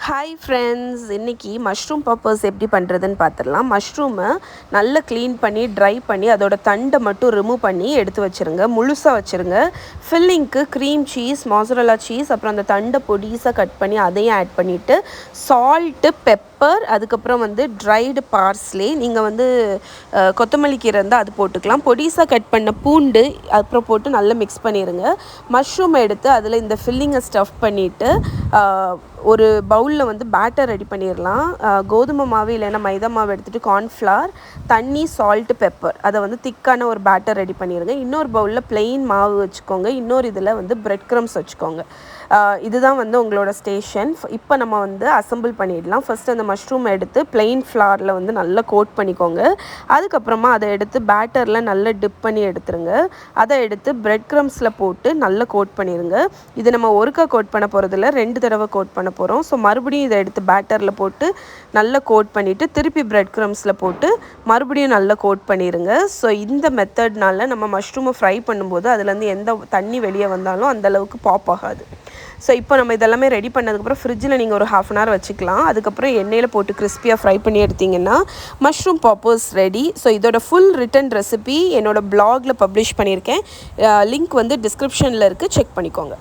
Hi friends, இன்றைக்கி mushroom poppers எப்படி பண்ணுறதுன்னு பார்த்துடலாம். மஷ்ரூமை நல்லா க்ளீன் பண்ணி ட்ரை பண்ணி அதோட தண்டை மட்டும் ரிமூவ் பண்ணி எடுத்து வச்சுருங்க. முழுசாக வச்சுருங்க. ஃபில்லிங்க்கு க்ரீம் சீஸ், மாசரல்லா சீஸ், அப்புறம் அந்த தண்டை பொடிசாக கட் பண்ணி அதையும் ஆட் பண்ணிவிட்டு சால்ட்டு, பெப்பர், அதுக்கப்புறம் ட்ரைடு பார்ஸ்லே, நீங்கள் கொத்தமல்லி கீரை இருந்தால் அது போட்டுக்கலாம். பொடிசாக கட் பண்ண பூண்டு அப்புறம் போட்டு நல்லா மிக்ஸ் பண்ணிடுங்க. மஷ்ரூமை எடுத்து அதில் இந்த ஃபில்லிங்கை ஸ்டஃப் பண்ணிவிட்டு ஒரு பவுலில் பேட்டர் ரெடி பண்ணிடலாம். கோதுமை மாவு இல்லைன்னா மைதா மாவு எடுத்துகிட்டு கார்ன்ஃப்ளவர், தண்ணி, சால்ட்டு, பெப்பர் அதை திக்கான ஒரு பேட்டர் ரெடி பண்ணிடுங்க. இன்னொரு பவுலில் ப்ளெயின் மாவு வச்சுக்கோங்க. இன்னொரு இதில் பிரெட் க்ரம்ஸ் வச்சுக்கோங்க. இதுதான் உங்களோட ஸ்டேஷன். இப்போ நம்ம அசம்பிள் பண்ணிடலாம். ஃபஸ்ட்டு அந்த மஷ்ரூமை எடுத்து ப்ளெயின் ஃப்ளாரில் நல்லா கோட் பண்ணிக்கோங்க. அதுக்கப்புறமா அதை எடுத்து பேட்டரில் நல்லா டிப் பண்ணி எடுத்துருங்க. அதை எடுத்து பிரெட் க்ரம்ஸில் போட்டு நல்லா கோட் பண்ணிடுங்க. இது நம்ம ஒருக்கா கோட் பண்ண போகிறதில்ல, 2 தடவை கோட் பண்ண போகிறோம். ஸோ மறுபடியும் இதை எடுத்து பேட்டரில் போட்டு நல்லா கோட் பண்ணிவிட்டு திருப்பி பிரெட் க்ரம்ஸில் போட்டு மறுபடியும் நல்லா கோட் பண்ணிடுங்க. ஸோ இந்த மெத்தட்னால நம்ம மஷ்ரூமை ஃப்ரை பண்ணும்போது அதுலேருந்து எந்த தண்ணி வெளியே வந்தாலும் அந்தளவுக்கு பாப் ஆகாது. ஸோ இப்போ நம்ம இதெல்லாமே ரெடி பண்ணதுக்கப்புறம் ஃப்ரிட்ஜில் நீங்கள் ஒரு 1/2 hour வச்சுக்கலாம். அதுக்கப்புறம் எண்ணெயில் போட்டு கிறிஸ்பியாக ஃப்ரை பண்ணி எடுத்திங்கன்னா மஷ்ரூம் பாப்பர்ஸ் ரெடி. ஸோ இதோட ஃபுல் ரிட்டன் ரெசிபி என்னோடய ப்ளாகில் பப்ளிஷ் பண்ணியிருக்கேன். லிங்க் டிஸ்கிரிப்ஷனில் இருக்குது, செக் பண்ணிக்கோங்க.